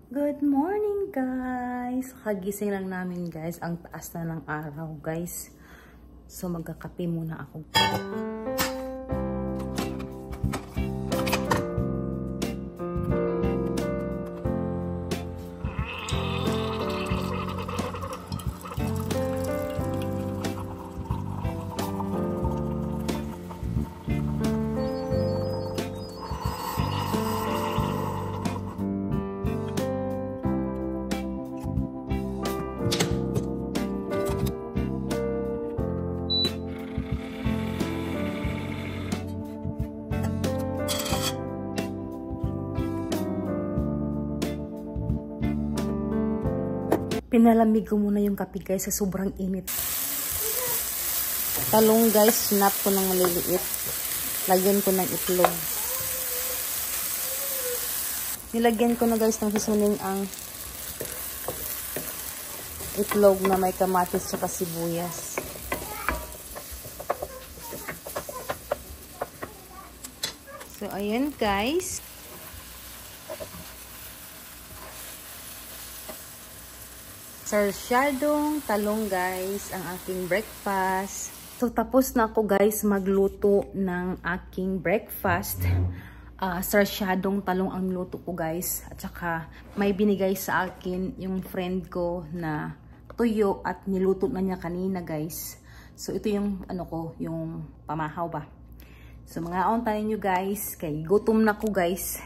Good morning guys! Kagising lang namin guys. Ang taas na ng araw guys. So magkakape muna ako. Pinalamig ko muna yung kape guys sa sobrang init. Talong guys, snap ko ng maliliit. Lagyan ko ng itlog. Nilagyan ko na guys ng seasoning ang itlog na may kamatis at sibuyas. So ayan guys. Sarsyadong talong guys ang aking breakfast. So tapos na ako guys magluto ng aking breakfast. Sarsyadong talong ang luto ko guys. At saka may binigay sa akin yung friend ko na tuyo at niluto na niya kanina guys. So ito yung ano ko, yung pamahaw ba. So mga tayo nyo guys. Kay gutom na ko guys.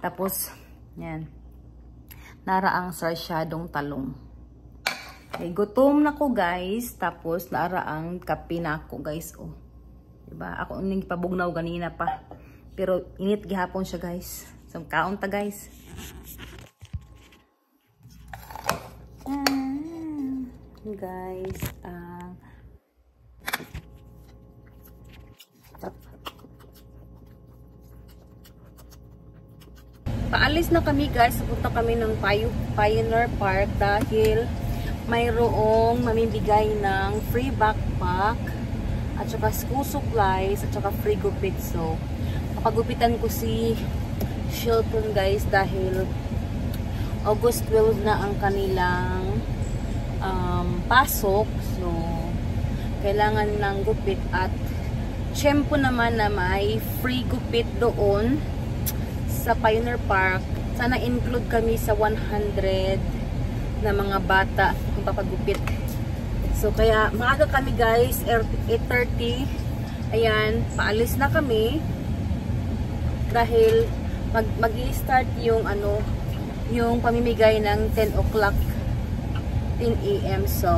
Tapos yan. Naraang sarsyadong talong. Okay, gutom na ko guys, tapos naaraang kape na ako guys, oh. Diba? Ako nang ipabugnaw ganina pa. Pero init gihapon siya guys. So kaon ta guys. Guys, paalis na kami guys, pupunta kami ng Pioneer Park dahil mayroong mamimigay ng free backpack at saka school supplies at saka free gupit. So, papagupitan ko si Shilton guys dahil August 12 na ang kanilang pasok. So, kailangan ng gupit at tiyempo naman na may free gupit doon sa Pioneer Park. Sana include kami sa 100 na mga bata kung papagupit. So kaya maaga kami guys, 8:30. Ayan, paalis na kami dahil mag-i-start yung ano, yung pamimigay ng 10 o'clock 10 AM. So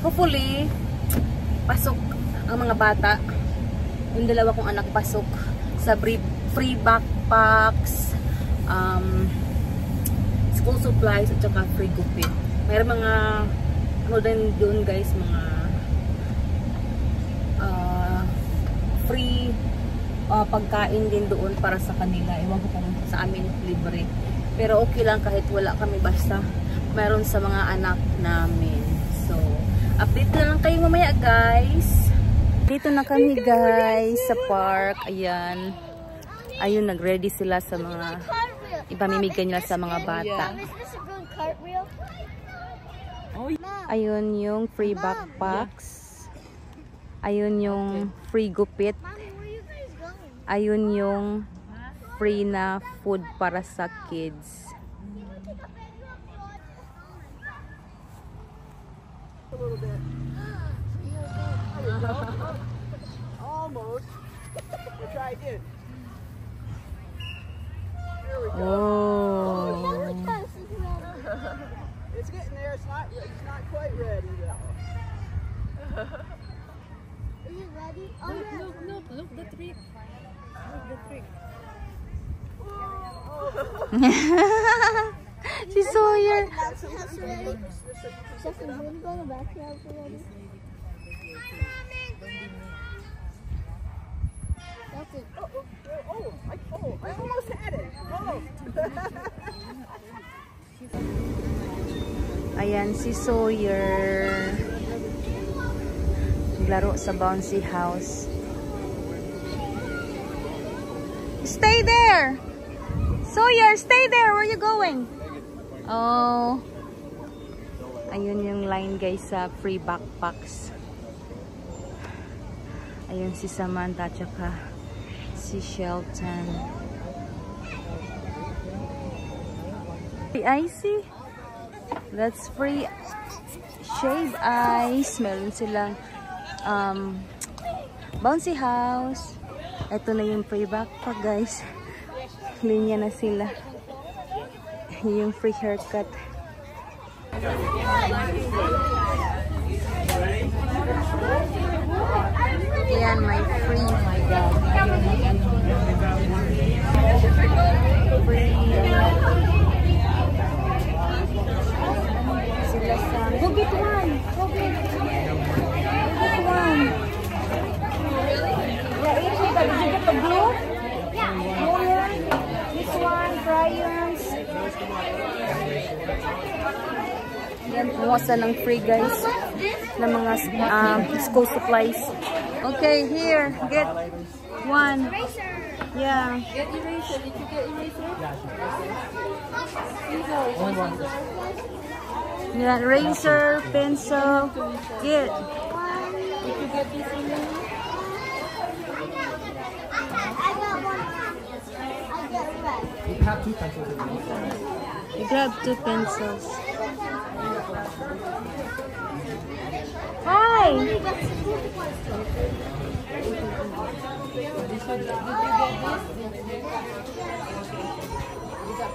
hopefully pasok ang mga bata. Yung dalawa kong anak pasok sa free backpacks, school supplies at saka free gupit. Mayroon mga ano din doon guys, mga free pagkain din doon para sa kanila. Ewan ko kung sa amin libre. Pero okay lang kahit wala kami, basta mayroon sa mga anak namin. So, update na lang kayo mamaya guys. Dito na kami guys sa park. Ayan. Ayun, nag-ready sila sa mga ipamimigay nila sa mga bata. Ayun yung free backpacks. Ayun yung free gupit. Ayun yung free na food para sa kids. Almost. We'll try again. Oh. It's getting there. It's not quite ready though. Is it ready? Oh, look the trick. Look the trick. Si Sawyer. I almost had it. Oh. Ayan si Sawyer. Naglaro sa bouncy house. Stay there! Sawyer, stay there! Where are you going? Oh. Ayun yung line guys sa free backpacks. Ayun si Samantha tsaka si Shelton. Free icy. That's free shave ice. Meron silang bouncy house. Ito na yung free backpack guys. Linya na sila. Yung free haircut. Yan, my free. Oh my God. Free. Sila sa... Go get one. Go get one. Yeah, did you get the blue? Yeah. Blue. This one, crayons. Yan, kumuha ng free guys. Ng mga school supplies. Okay, here. Get one. Yeah. Get eraser. Did you get eraser? Yeah, eraser, pencil. Get. Did you get this one? I got one. I get red. You have 2 pencils in there. You grab 2 pencils. Hi!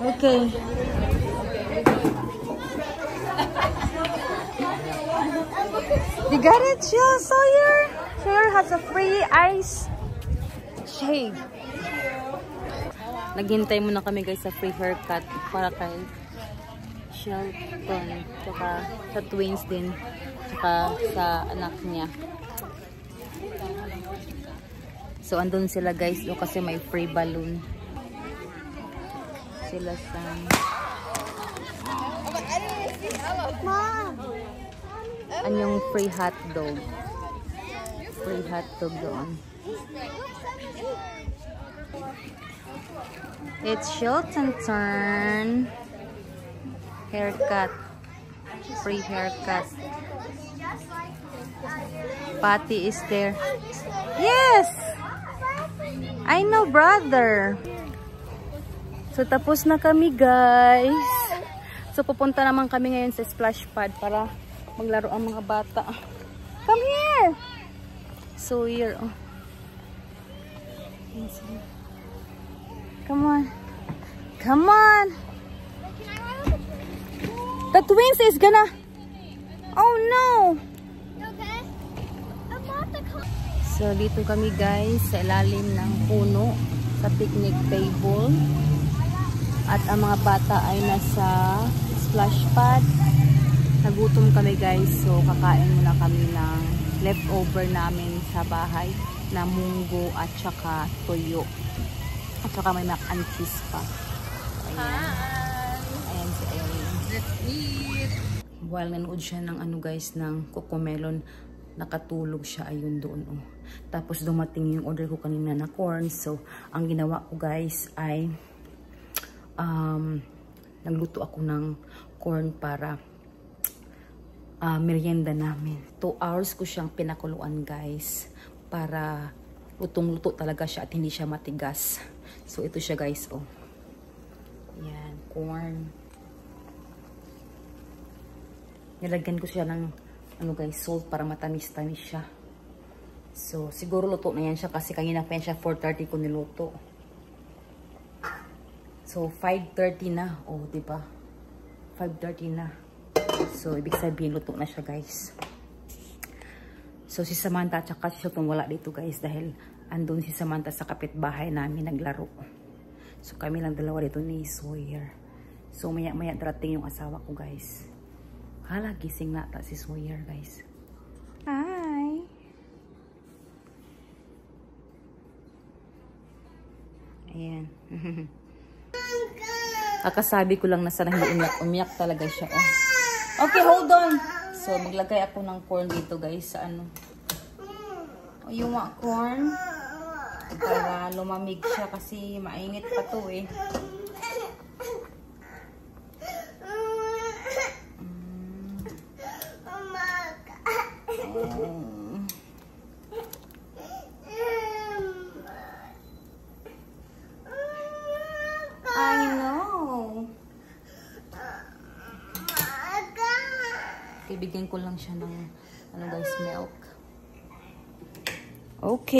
Okay. You got it, Sawyer? Sawyer has a free ice shave. Naghintay muna kami guys sa free haircut para kay Shelton. Tsaka sa twins din. Tsaka sa anak niya. So andun sila guys do kasi may free balloon. Sila sa anyong free hot dog. Free hot dog doon. It's Shelton's turn. Haircut. Free haircut. Patty is there. Yes! I know, brother. So, tapos na kami, guys. So, pupunta naman kami ngayon sa splash pad para maglaro ang mga bata. Come here! So, here, oh. Come on. Come on. The twins is gonna... Oh, no! So, dito kami guys sa ilalim ng puno sa picnic table. At ang mga bata ay nasa splash pad. Nagutom kami guys. So, kakain muna kami ng leftover namin sa bahay na munggo at saka toyo. At saka may mac and cheese pa. Ayan. Ayan si Aileen. Let's eat. While nanood siya ng ano guys, ng cocomelon, nakatulog siya ayun doon. Oh. Tapos dumating yung order ko kanina na corn. So, ang ginawa ko guys ay nagluto ako ng corn para merienda namin. 2 hours ko siyang pinakuluan guys para lutong-luto talaga siya at hindi siya matigas. So, ito siya guys. Oh. Yan, corn. Nilagyan ko siya ng ano guys, salt para matamis-tamis siya. So, siguro luto na yan siya kasi kanina pa yan siya 4:30 ko niluto. So, 5:30 na. Oh, diba? 5:30 na. So, ibig sabihin luto na siya guys. So, si Samantha at saka si Shelton wala dito guys dahil andun si Samantha sa kapitbahay namin naglaro. So, kami lang dalawa dito ni Sawyer. So, maya-maya darating yung asawa ko guys. Hala, gising na ta si Sawyer guys. Hi! Ayan. Kakasabi ko lang na sana hindi umiyak. Umiyak talaga siya. Oh. Okay, hold on. So, maglagay ako ng corn dito guys sa ano. Oh, you want corn? Para lumamig siya kasi mainit pa to eh. I know. Kaibigan ko lang siya ng ano guys, milk. Okay.